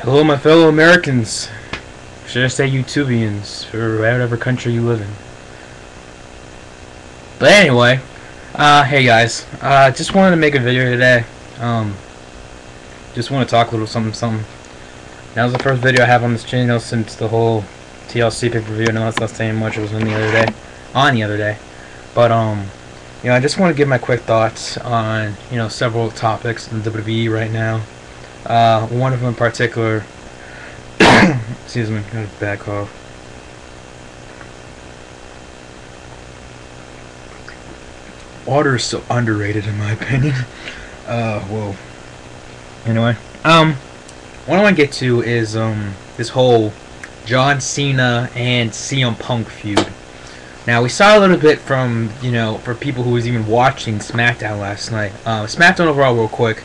Hello, my fellow Americans. Should I say YouTubians, or whatever country you live in. But anyway, hey guys, just wanted to make a video today. Just want to talk a little something. That was the first video I have on this channel since the whole TLC pay-per-view. No, that's not saying much. It was on the other day. But you know, I just want to give my quick thoughts on several topics in WWE right now. One of them in particular. Excuse me, got a bad cough. Water is so underrated in my opinion. Whoa. Anyway, what I want to get to is this whole John Cena and CM Punk feud. Now we saw a little bit from for people who was even watching SmackDown last night. SmackDown overall, real quick.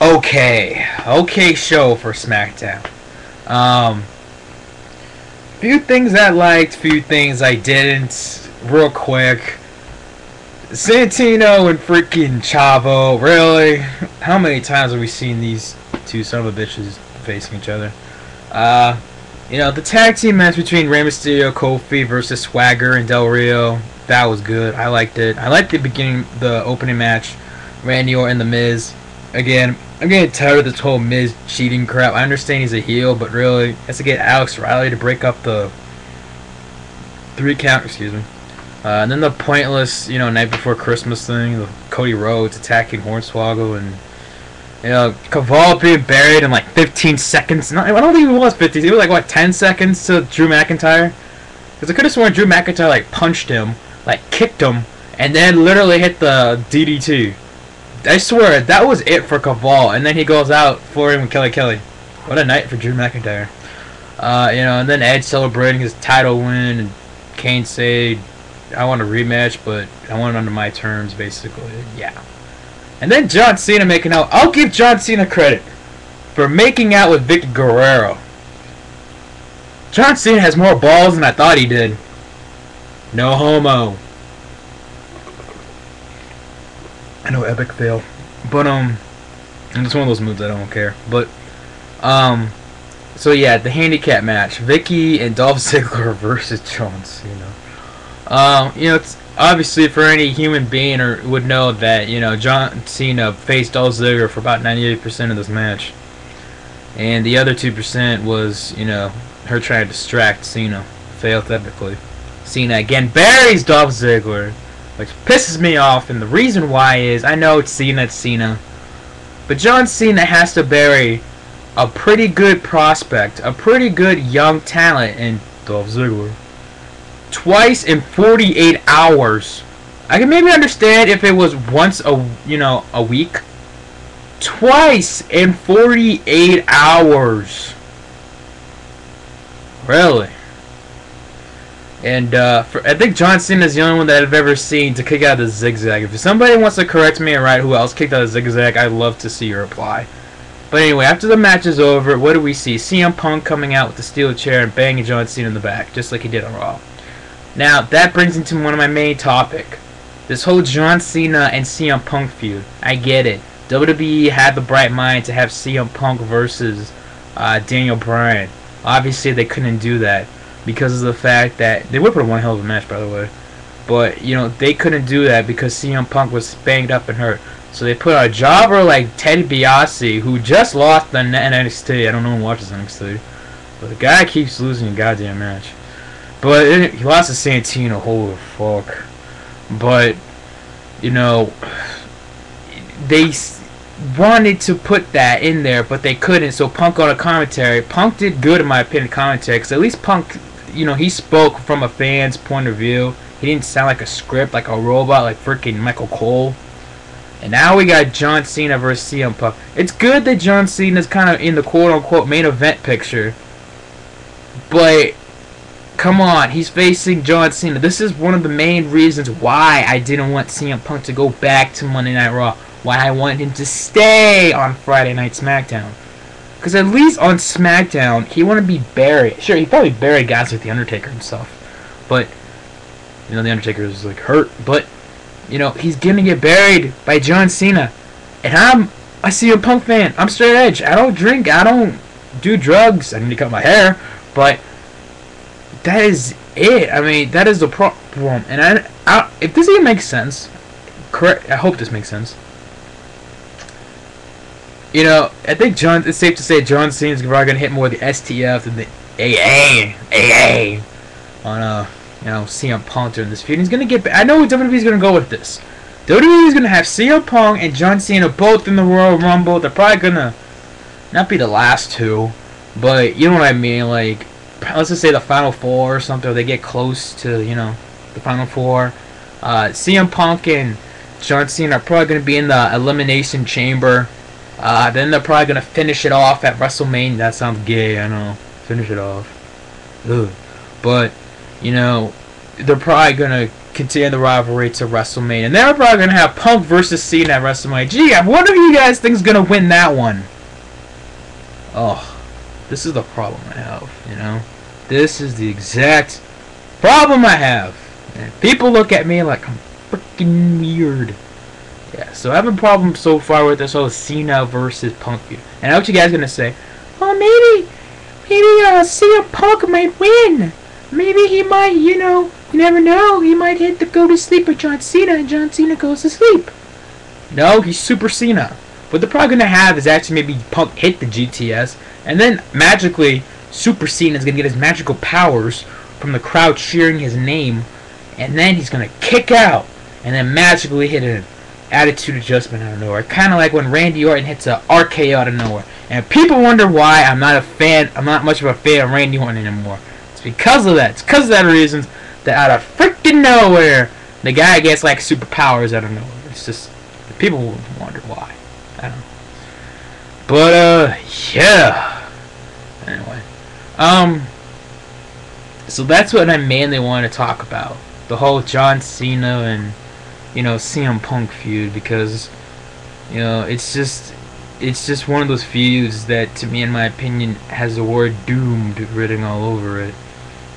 Okay show for SmackDown. Few things I liked, few things I didn't. Real quick, Santino and freaking Chavo. Really? How many times have we seen these two son of a bitches facing each other? The tag team match between Rey Mysterio, Kofi versus Swagger and Del Rio. That was good. I liked it. I liked the opening match, Randy Orton and The Miz. Again, I'm getting tired of this whole Miz cheating crap. I understand he's a heel, but really, has to get Alex Riley to break up the 3 count. Excuse me. And then the pointless, night before Christmas thing, the Cody Rhodes attacking Hornswoggle, and Caval being buried in like 15 seconds. No, I don't think it was 15. It was like what, 10 seconds to Drew McIntyre? Because I could have sworn Drew McIntyre like punched him, like kicked him, and then literally hit the DDT. I swear that was it for Caval, and then he goes out for him with Kelly. What a night for Drew McIntyre. And then Edge celebrating his title win, and Kane said, I want a rematch, but I want it under my terms, basically. Yeah. And then John Cena making out. I'll give John Cena credit for making out with Vicky Guerrero. John Cena has more balls than I thought he did. No homo. I know, epic fail. But, it's one of those moves I don't care. But, so yeah, the handicap match. Vicky and Dolph Ziggler versus John Cena. It's obviously for any human being would know that, John Cena faced Dolph Ziggler for about 98% of this match. And the other 2% was, her trying to distract Cena. Failed epically. Cena again buries Dolph Ziggler, which pisses me off, and the reason why is, I know it's Cena, but John Cena has to bury a pretty good prospect, a pretty good young talent in Dolph Ziggler. Twice in 48 hours. I can maybe understand if it was once a week. Twice in 48 hours. Really? And I think John Cena is the only one that I've ever seen to kick out the zigzag. If somebody wants to correct me and write who else kicked out the zigzag, I'd love to see your reply. But anyway, after the match is over, what do we see? CM Punk coming out with the steel chair and banging John Cena in the back, just like he did on Raw. Now, that brings into one of my main topic. This whole John Cena and CM Punk feud. I get it. WWE had the bright mind to have CM Punk versus Daniel Bryan. Obviously, they couldn't do that because of the fact that they would put one hell of a match, by the way. But, they couldn't do that because CM Punk was banged up and hurt. So they put a jobber like Ted DiBiase, who just lost the NXT. I don't know who watches NXT. But the guy keeps losing a goddamn match. But he lost to Santino, holy fuck. But, they wanted to put that in there, but they couldn't, so Punk on a commentary. Punk did good in my opinion, commentary, because at least Punk, he spoke from a fan's point of view. He didn't sound like a script, like a robot, like freaking Michael Cole. And now we got John Cena versus CM Punk. It's good that John Cena's kind of in the quote-unquote main event picture, but come on, he's facing John Cena. This is one of the main reasons why I didn't want CM Punk to go back to Monday Night Raw. Why I wanted him to stay on Friday Night SmackDown. Because at least on SmackDown, he wouldn't be buried. Sure, he probably buried guys like The Undertaker and stuff. But, The Undertaker is like hurt. But, he's going to get buried by John Cena. And I'm a CM Punk fan. I'm straight edge. I don't drink. I don't do drugs. I need to cut my hair, but that is it. I mean, that is the problem. And if this even makes sense, correct. I hope this makes sense. You know, I think it's safe to say John Cena's probably gonna hit more of the STF than the AA on CM Punk during this feud. He's gonna get. I know where WWE's gonna go with this. WWE's gonna have CM Punk and John Cena both in the Royal Rumble. They're probably gonna not be the last two, but you know what I mean. Like, let's just say the Final Four or something. Or they get close to the Final Four. CM Punk and John Cena are probably gonna be in the Elimination Chamber. Then they're probably gonna finish it off at WrestleMania. That sounds gay, I know. Finish it off. Ugh. But they're probably gonna continue the rivalry to WrestleMania, and they're probably gonna have Punk versus Cena at WrestleMania. Gee, I wonder who you guys think is gonna win that one. Oh, this is the problem I have. This is the exact problem I have, and people look at me like I'm freaking weird. Yeah, so I have a problem so far with this whole Cena versus Punk feud. And I know what you guys are gonna say. Oh, maybe CM Punk might win. Maybe he might, you never know. He might go to sleep with John Cena, and John Cena goes to sleep. No, he's Super Cena. What they're probably gonna have is actually maybe Punk hit the GTS, and then magically Super Cena is gonna get his magical powers from the crowd cheering his name, and then he's gonna kick out, and then magically hit an attitude adjustment out of nowhere. Kind of like when Randy Orton hits a RKO out of nowhere. And people wonder why I'm not much of a fan of Randy Orton anymore. It's because of that. It's because of that reason that out of freaking nowhere, the guy gets like superpowers out of nowhere. It's just, people wonder why. I don't know. But, yeah. Anyway. So that's what I mainly want to talk about. The whole John Cena and CM Punk feud, because it's just one of those feuds that, to me, in my opinion, has the word doomed written all over it.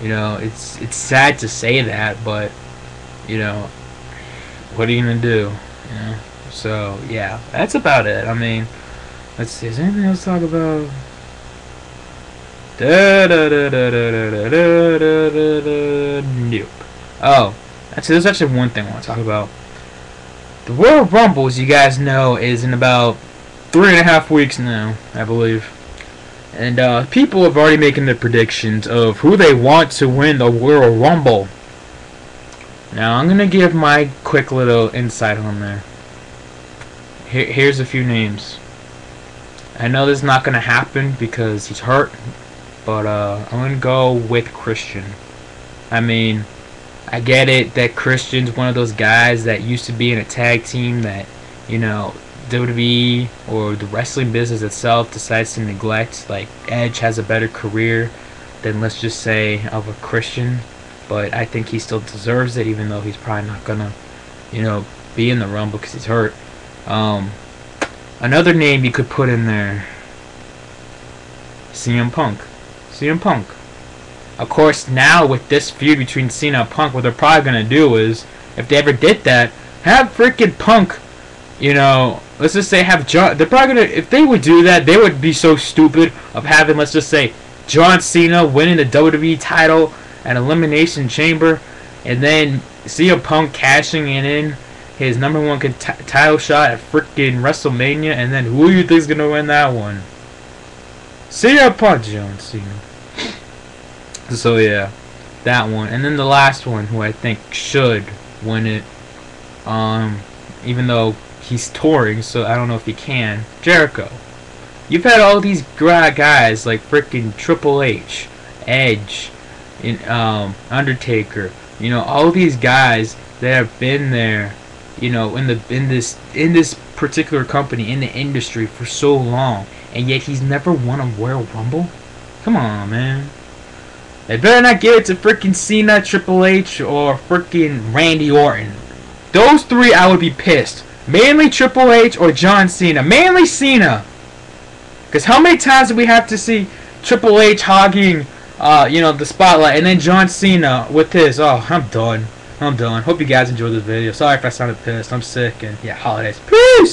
It's sad to say that, but what are you gonna do? So yeah, that's about it. I mean, let's see, is there anything else to talk about? Nope. Oh, there's actually one thing I want to talk about. The Royal Rumble, as you guys know, is in about 3.5 weeks now, I believe. And people have already making their predictions of who they want to win the Royal Rumble. Now, I'm going to give my quick little insight on there. Here's a few names. I know this is not going to happen because he's hurt, but I'm going to go with Christian. I mean, I get it that Christian's one of those guys that used to be in a tag team that, WWE or the wrestling business itself decides to neglect. Like, Edge has a better career than, let's just say, of a Christian. But I think he still deserves it, even though he's probably not gonna, be in the Rumble because he's hurt. Another name you could put in there, CM Punk. CM Punk. Of course, now with this feud between Cena and Punk, what they're probably gonna do is, if they ever did that, have freaking Punk, let's just say have John. They're probably gonna, if they would do that, they would be so stupid of having, let's just say, John Cena winning the WWE title at Elimination Chamber, and then CM Punk cashing in his #1 title shot at freaking WrestleMania, and then who do you think's gonna win that one? CM Punk, John Cena. So yeah, that one, and then the last one, who I think should win it, even though he's touring, so I don't know if he can. Jericho. You've had all these guys like freaking Triple H, Edge, Undertaker. All these guys that have been there, in this particular company, in the industry for so long, and yet he's never won a Royal Rumble. Come on, man. They better not give it to freaking Cena, Triple H, or freaking Randy Orton. Those three, I would be pissed. Mainly Triple H or John Cena. Mainly Cena. Because how many times do we have to see Triple H hogging, the spotlight, and then John Cena with his? Oh, I'm done. Hope you guys enjoyed this video. Sorry if I sounded pissed. I'm sick, and yeah, holidays. Peace!